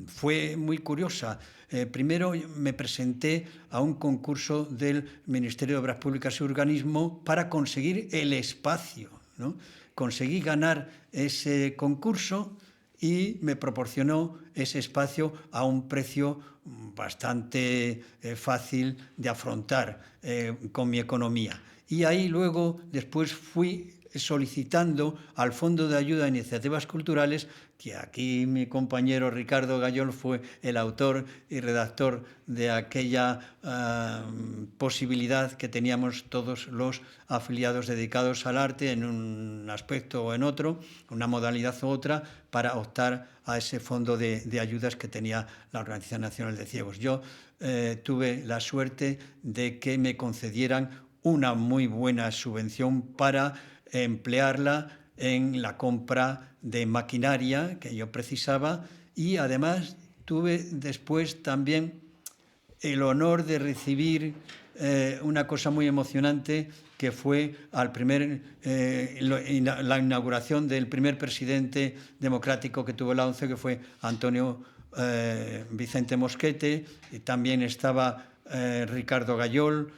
fue muy curiosa. Primero me presenté a un concurso del Ministerio de Obras Públicas y Urbanismo para conseguir el espacio, ¿no? Conseguí ganar ese concurso y me proporcionó ese espacio a un precio bastante fácil de afrontar con mi economía. Y ahí luego, después fui solicitando al Fondo de Ayuda a Iniciativas Culturales, que aquí mi compañero Ricardo Gayol fue el autor y redactor de aquella posibilidad que teníamos todos los afiliados dedicados al arte en un aspecto o en otro, una modalidad u otra, para optar a ese fondo de ayudas que tenía la Organización Nacional de Ciegos. Yo tuve la suerte de que me concedieran una muy buena subvención para emplearla en la compra de maquinaria que yo precisaba, y además tuve después también el honor de recibir una cosa muy emocionante, que fue la inauguración del primer presidente democrático que tuvo la ONCE, que fue Antonio Vicente Mosquete, y también estaba Ricardo Gayol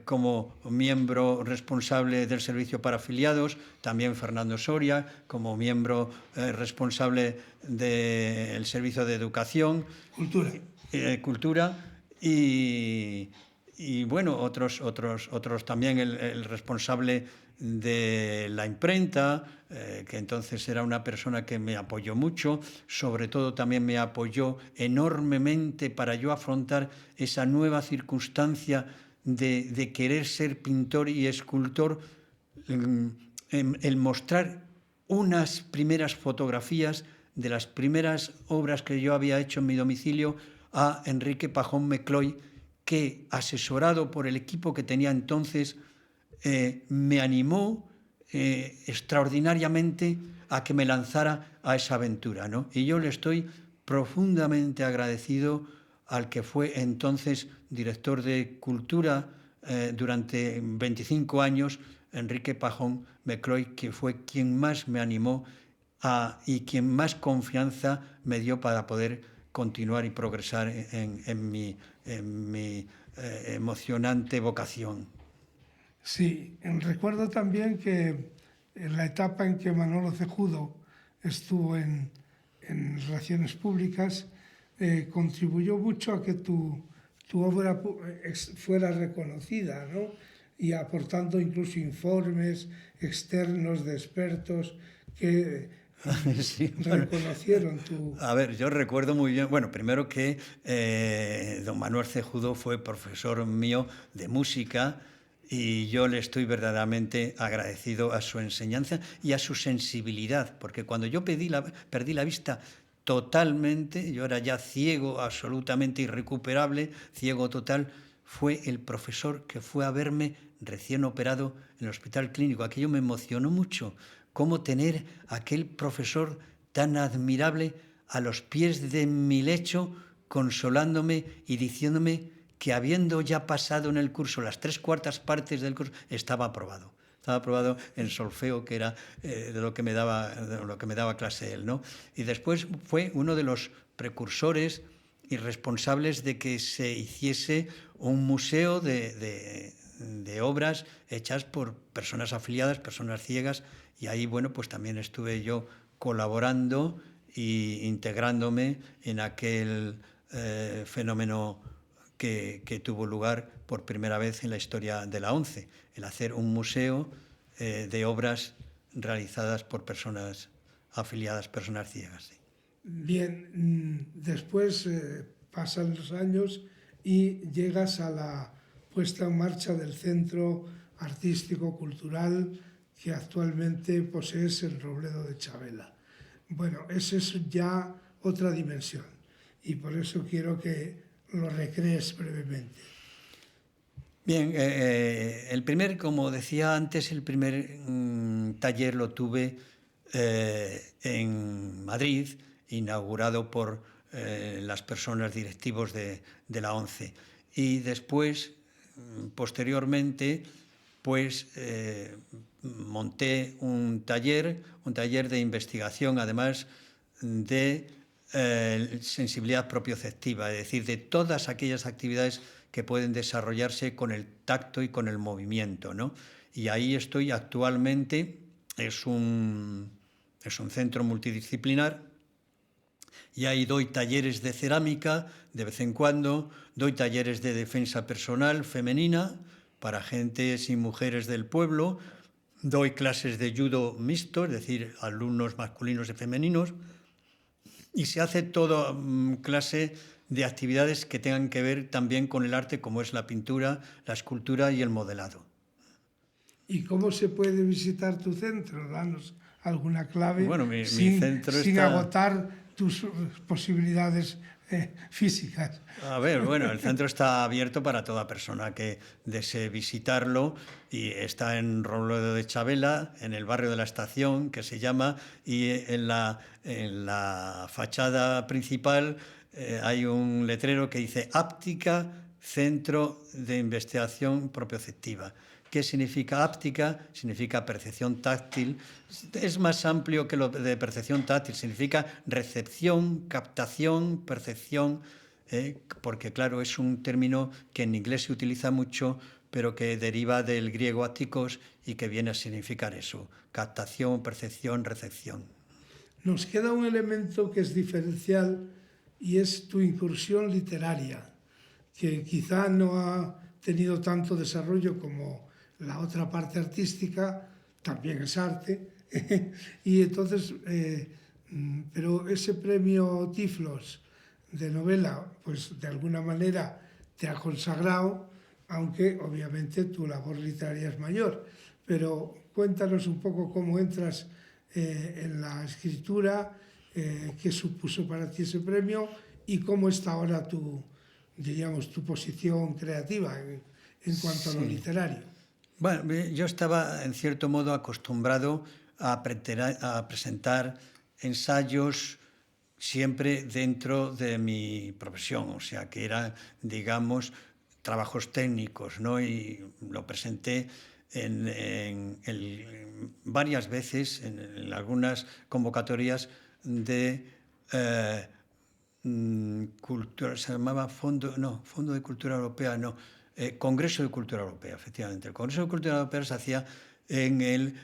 como miembro responsable del servicio para afiliados, también Fernando Soria como miembro responsable del servicio de educación, cultura, y bueno, otros también, el responsable de la imprenta, que entonces era una persona que me apoyó mucho, sobre todo también me apoyó enormemente para yo afrontar esa nueva circunstancia de querer ser pintor y escultor, el mostrar unas primeras fotografías de las primeras obras que yo había hecho en mi domicilio a Enrique Pajón Mecloy, que, asesorado por el equipo que tenía entonces, me animó extraordinariamente a que me lanzara a esa aventura, ¿no? Y yo le estoy profundamente agradecido al que fue entonces director de Cultura durante 25 años, Enrique Pajón Mecloy, que fue quien más me animó y quien más confianza me dio para poder continuar y progresar en mi emocionante vocación. Sí, recuerdo también que en la etapa en que Manolo Cejudo estuvo en Relaciones Públicas, contribuyó mucho a que tu obra fuera reconocida, ¿no? Y aportando incluso informes externos de expertos que sí, reconocieron tu... A ver, yo recuerdo muy bien, bueno, primero que don Manuel Cejudo fue profesor mío de música, y yo le estoy verdaderamente agradecido a su enseñanza y a su sensibilidad, porque cuando yo perdí la vista totalmente, yo era ya ciego, absolutamente irrecuperable, ciego total, fue el profesor que fue a verme recién operado en el Hospital Clínico. Aquello me emocionó mucho, cómo tener aquel profesor tan admirable a los pies de mi lecho, consolándome y diciéndome que, habiendo ya pasado en el curso las 3/4 partes del curso, estaba aprobado. Estaba aprobado en solfeo, que era de lo que me daba clase él, ¿no? Y después fue uno de los precursores y responsables de que se hiciese un museo de obras hechas por personas afiliadas, personas ciegas, y ahí, bueno, pues también estuve yo colaborando e integrándome en aquel fenómeno que tuvo lugar por primera vez en la historia de la ONCE, el hacer un museo de obras realizadas por personas afiliadas, personas ciegas. Sí. Bien, después pasan los años y llegas a la puesta en marcha del Centro Artístico Cultural que actualmente posees en Robledo de Chavela. Bueno, esa es ya otra dimensión, y por eso quiero que lo recrees brevemente. Bien, como decía antes, el primer taller lo tuve en Madrid, inaugurado por las personas directivos de la ONCE. Y después, posteriormente, pues monté un taller de investigación, además de sensibilidad propioceptiva, es decir, de todas aquellas actividades que pueden desarrollarse con el tacto y con el movimiento, ¿no? Y ahí estoy actualmente. Es un centro multidisciplinar, y ahí doy talleres de cerámica de vez en cuando, doy talleres de defensa personal femenina para gentes y mujeres del pueblo, doy clases de judo mixto, es decir, alumnos masculinos y femeninos, y se hace toda clase de actividades que tengan que ver también con el arte, como es la pintura, la escultura y el modelado. ¿Y cómo se puede visitar tu centro? Danos alguna clave. Bueno, mi sin, centro sin está... agotar tus posibilidades físicas. A ver, bueno, el centro está abierto para toda persona que desee visitarlo y está en Robledo de Chavela, en el barrio de la Estación, que se llama, y en la fachada principal hay un letrero que dice Áptica, Centro de Investigación Propioceptiva. ¿Qué significa áptica? Significa percepción táctil. Es más amplio que lo de percepción táctil. Significa recepción, captación, percepción, porque claro, es un término que en inglés se utiliza mucho, pero que deriva del griego ápticos y que viene a significar eso, captación, percepción, recepción. Nos queda un elemento que es diferencial y es tu incursión literaria, que quizá no ha tenido tanto desarrollo como la otra parte artística, también es arte, y entonces, pero ese premio Tiflos de novela, pues de alguna manera te ha consagrado, aunque obviamente tu labor literaria es mayor. Pero cuéntanos un poco cómo entras en la escritura, qué supuso para ti ese premio y cómo está ahora tu posición creativa en cuanto a lo literario. Bueno, yo estaba en cierto modo acostumbrado a presentar ensayos siempre dentro de mi profesión, o sea, que eran, digamos, trabajos técnicos, ¿no? Y lo presenté varias veces en algunas convocatorias de cultura, se llamaba Fondo de Cultura Europea, no, Congreso de Cultura Europea, efectivamente. El Congreso de Cultura Europea se hacía en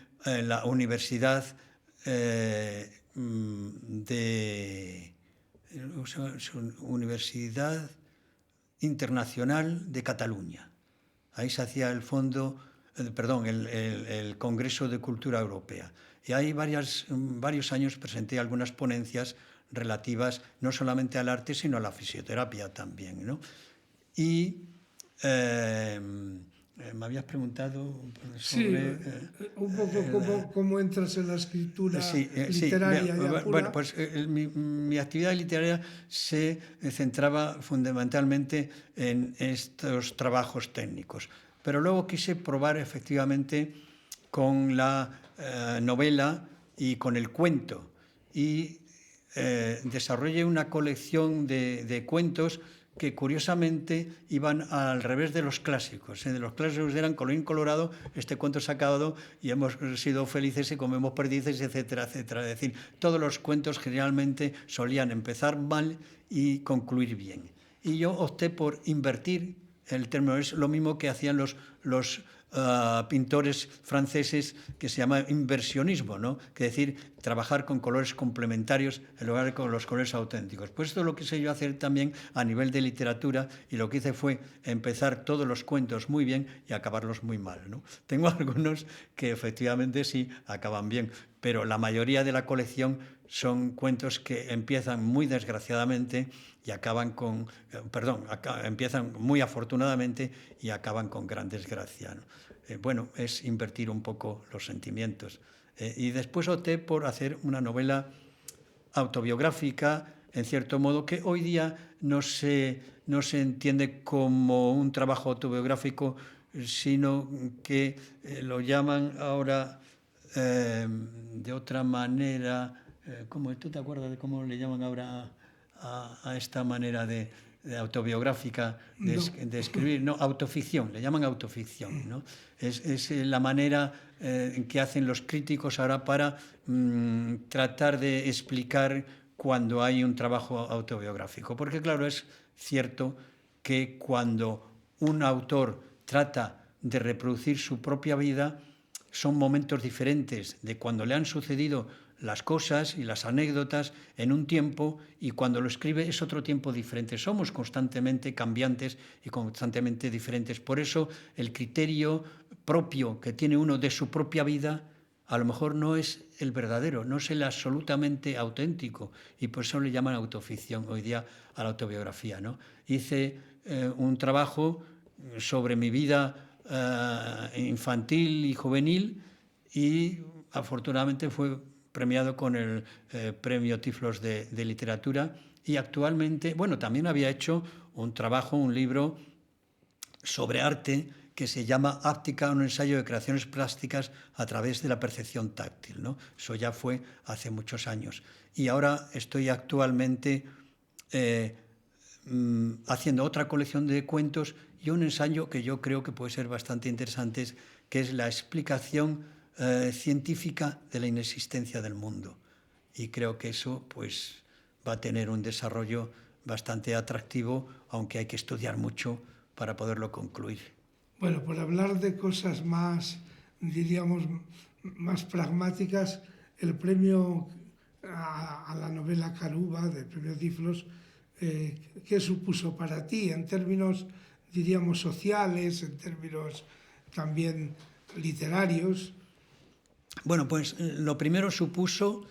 la Universidad Universidad Internacional de Cataluña. Ahí se hacía el Congreso de Cultura Europea. Y ahí varios años presenté algunas ponencias relativas no solamente al arte, sino a la fisioterapia también, ¿no? Y me habías preguntado sobre... un poco cómo entras en la escritura literaria. Bueno, pues mi actividad literaria se centraba fundamentalmente en estos trabajos técnicos, pero luego quise probar efectivamente con la novela y con el cuento, y desarrollé una colección de cuentos que curiosamente iban al revés de los clásicos. De los clásicos eran colorín colorado, este cuento se ha acabado y hemos sido felices y comemos perdices, etcétera, etcétera. Es decir, todos los cuentos generalmente solían empezar mal y concluir bien. Y yo opté por invertir el término. Es lo mismo que hacían los pintores franceses, que se llama inversionismo, ¿no? Que es decir, trabajar con colores complementarios en lugar de con los colores auténticos. Pues esto lo quise yo hacer también a nivel de literatura, y lo que hice fue empezar todos los cuentos muy bien y acabarlos muy mal, ¿no? Tengo algunos que efectivamente sí acaban bien, pero la mayoría de la colección son cuentos que empiezan muy desgraciadamente y acaban empiezan muy afortunadamente y acaban con gran desgracia, ¿no? Bueno, es invertir un poco los sentimientos. Y después opté por hacer una novela autobiográfica, en cierto modo, que hoy día no se entiende como un trabajo autobiográfico, sino que lo llaman ahora de otra manera. ¿Tú te acuerdas de cómo le llaman ahora a esta manera de autobiográfica de escribir? No, autoficción, le llaman autoficción, ¿no? Es la manera que hacen los críticos ahora para tratar de explicar cuando hay un trabajo autobiográfico. Porque claro, es cierto que cuando un autor trata de reproducir su propia vida, son momentos diferentes de cuando le han sucedido las cosas y las anécdotas en un tiempo, y cuando lo escribe es otro tiempo diferente. Somos constantemente cambiantes y constantemente diferentes. Por eso el criterio propio que tiene uno de su propia vida, a lo mejor no es el verdadero, no es el absolutamente auténtico, y por eso le llaman autoficción hoy día a la autobiografía, ¿no? Hice un trabajo sobre mi vida infantil y juvenil y afortunadamente fue premiado con el premio Tiflos de literatura, y actualmente, bueno, también había hecho un trabajo, un libro sobre arte que se llama Áptica, un ensayo de creaciones plásticas a través de la percepción táctil, ¿no? Eso ya fue hace muchos años. Y ahora estoy actualmente haciendo otra colección de cuentos y un ensayo que yo creo que puede ser bastante interesante, que es la explicación científica de la inexistencia del mundo. Y creo que eso pues va a tener un desarrollo bastante atractivo, aunque hay que estudiar mucho para poderlo concluir. Bueno, por hablar de cosas más, diríamos, más pragmáticas, el premio a la novela Caruba, del premio Tiflos, ¿qué supuso para ti en términos, diríamos, sociales, en términos también literarios? Bueno, pues lo primero supuso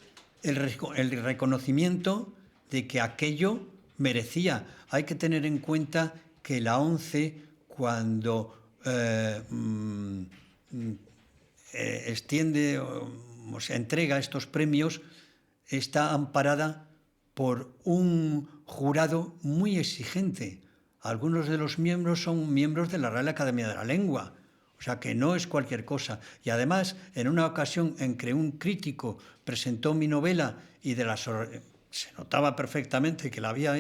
el reconocimiento de que aquello merecía. Hay que tener en cuenta que la ONCE, cuando extiende o se entrega estos premios, está amparada por un jurado muy exigente. Algunos de los miembros son miembros de la Real Academia de la Lengua, o sea que no es cualquier cosa. Y además, en una ocasión en que un crítico presentó mi novela y se notaba perfectamente que la había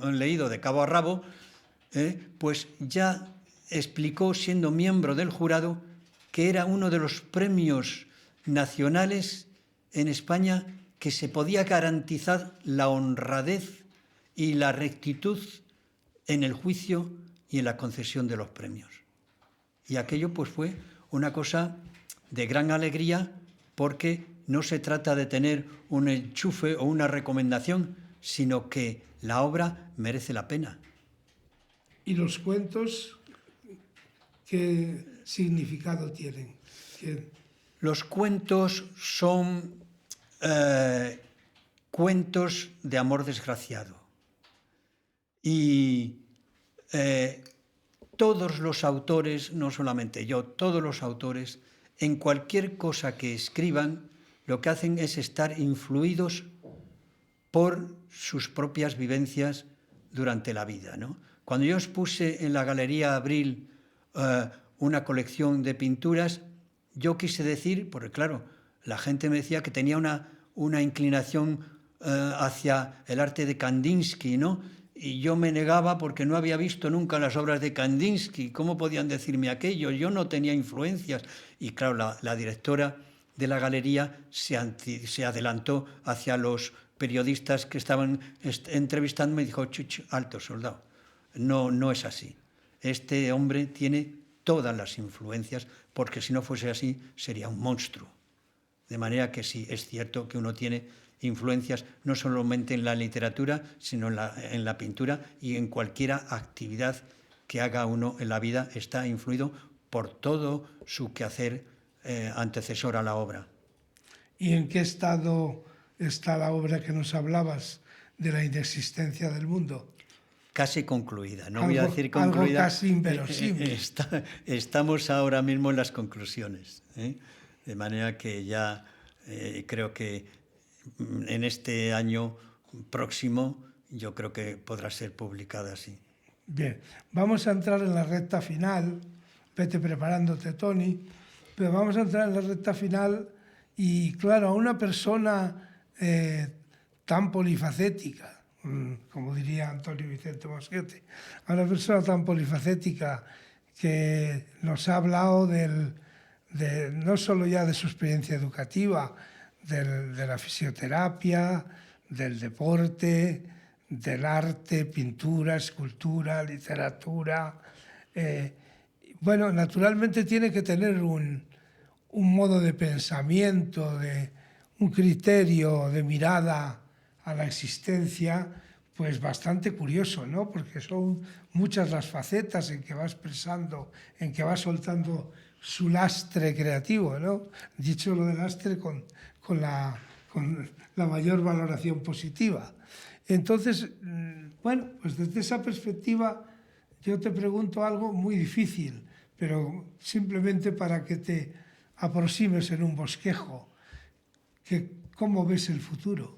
leído de cabo a rabo, pues ya explicó, siendo miembro del jurado, que era uno de los premios nacionales en España que se podía garantizar la honradez y la rectitud en el juicio y en la concesión de los premios. Y aquello pues fue una cosa de gran alegría, porque no se trata de tener un enchufe o una recomendación, sino que la obra merece la pena. ¿Y los cuentos qué significado tienen? Los cuentos son cuentos de amor desgraciado. Y todos los autores, no solamente yo, todos los autores, en cualquier cosa que escriban, lo que hacen es estar influidos por sus propias vivencias durante la vida, ¿no? Cuando yo expuse en la Galería Abril una colección de pinturas, yo quise decir, porque claro, la gente me decía que tenía una inclinación hacia el arte de Kandinsky, ¿no? Y yo me negaba porque no había visto nunca las obras de Kandinsky. ¿Cómo podían decirme aquello? Yo no tenía influencias. Y claro, la directora de la galería se adelantó hacia los periodistas que estaban entrevistándome y dijo: chuch, alto, soldado, no es así. Este hombre tiene todas las influencias, porque si no fuese así sería un monstruo. De manera que sí, es cierto que uno tiene influencias no solamente en la literatura, sino en la pintura, y en cualquier actividad que haga uno en la vida está influido por todo su quehacer antecesor a la obra. ¿Y en qué estado está la obra que nos hablabas, de la inexistencia del mundo? Casi concluida, no voy a decir concluida. Algo casi inverosímil. Estamos ahora mismo en las conclusiones, de manera que ya creo que en este año próximo yo creo que podrá ser publicada así. Bien, vamos a entrar en la recta final. Vete preparándote, Toni, pero vamos a entrar en la recta final. Y claro, a una persona tan polifacética, como diría Antonio Vicente Mosquete, a una persona tan polifacética que nos ha hablado no solo ya de su experiencia educativa, de la fisioterapia, del deporte, del arte, pintura, escultura, literatura. Bueno, naturalmente tiene que tener un modo de pensamiento, un criterio de mirada a la existencia, pues bastante curioso, ¿no? Porque son muchas las facetas en que va expresando, en que va soltando su lastre creativo, ¿no? Dicho lo de lastre con la mayor valoración positiva. Entonces, bueno, pues desde esa perspectiva yo te pregunto algo muy difícil, pero simplemente para que te aproximes en un bosquejo, que ¿cómo ves el futuro?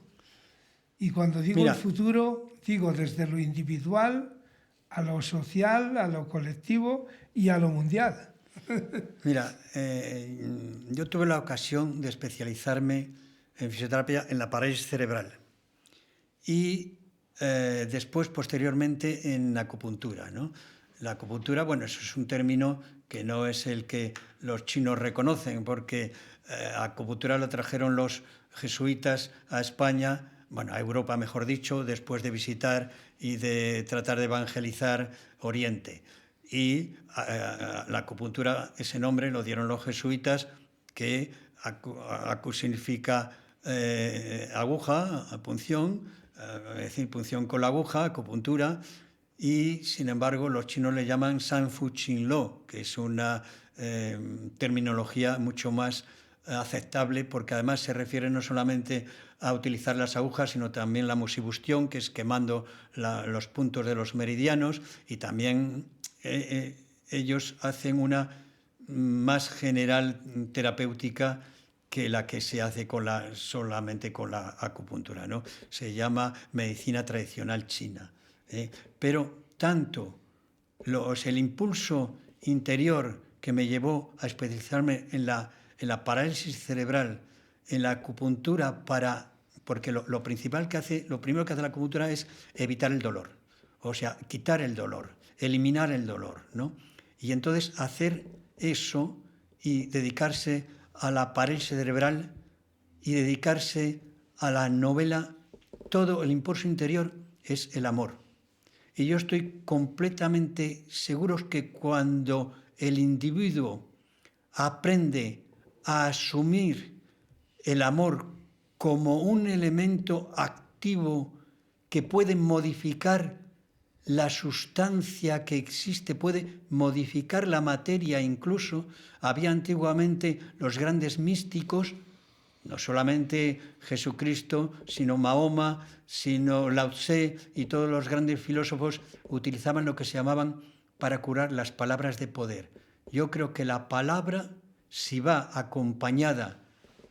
Y cuando digo el futuro, digo desde lo individual a lo social, a lo colectivo y a lo mundial. Mira, yo tuve la ocasión de especializarme en fisioterapia en la parálisis cerebral y después, posteriormente, en acupuntura, ¿no? La acupuntura, bueno, eso es un término que no es el que los chinos reconocen, porque acupuntura lo trajeron los jesuitas a España, bueno, a Europa, mejor dicho, después de visitar y de tratar de evangelizar Oriente. Y la acupuntura, ese nombre lo dieron los jesuitas, que acu significa aguja, punción, es decir, punción con la aguja, acupuntura, y sin embargo los chinos le llaman Sanfu Chin Lo, que es una terminología mucho más aceptable, porque además se refiere no solamente a utilizar las agujas, sino también la musibustión, que es quemando los puntos de los meridianos, y también ellos hacen una más general terapéutica que la que se hace solamente con la acupuntura, ¿no? Se llama medicina tradicional china. Pero tanto el impulso interior que me llevó a especializarme en la parálisis cerebral, en la acupuntura, porque lo primero que hace la acupuntura es evitar el dolor, o sea, quitar el dolor, eliminar el dolor, ¿no? Y entonces hacer eso y dedicarse a la parálisis cerebral y dedicarse a la novela, todo el impulso interior es el amor. Y yo estoy completamente seguro que cuando el individuo aprende a asumir el amor como un elemento activo que puede modificar la sustancia que existe, puede modificar la materia incluso. Había antiguamente los grandes místicos, no solamente Jesucristo, sino Mahoma, sino Lao Tse, y todos los grandes filósofos utilizaban lo que se llamaban para curar las palabras de poder. Yo creo que la palabra, si va acompañada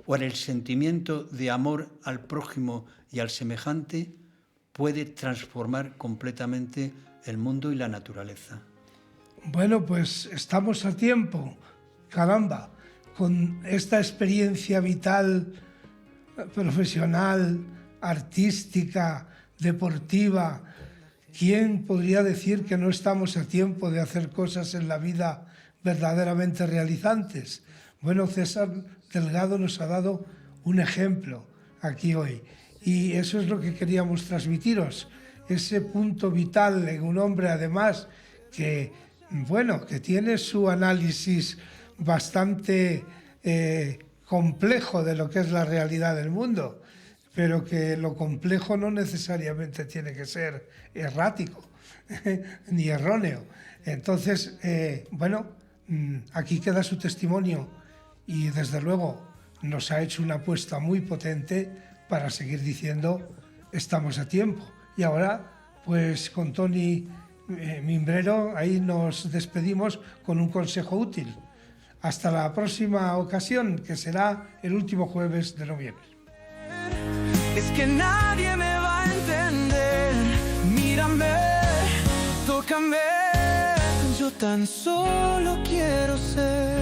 por el sentimiento de amor al prójimo y al semejante, puede transformar completamente el mundo y la naturaleza. Bueno, pues estamos a tiempo, caramba, con esta experiencia vital, profesional, artística, deportiva. ¿Quién podría decir que no estamos a tiempo de hacer cosas en la vida verdaderamente realizantes? Bueno, César Delgado nos ha dado un ejemplo aquí hoy. Y eso es lo que queríamos transmitiros, ese punto vital en un hombre, además, que, bueno, que tiene su análisis bastante complejo de lo que es la realidad del mundo, pero que lo complejo no necesariamente tiene que ser errático ni erróneo. Entonces, bueno, aquí queda su testimonio y, desde luego, nos ha hecho una apuesta muy potente para seguir diciendo estamos a tiempo. Y ahora, pues con Toni Mimbrero, ahí nos despedimos con un consejo útil. Hasta la próxima ocasión, que será el último jueves de noviembre. Es que nadie me va a entender. Mírame, tócame. Yo tan solo quiero ser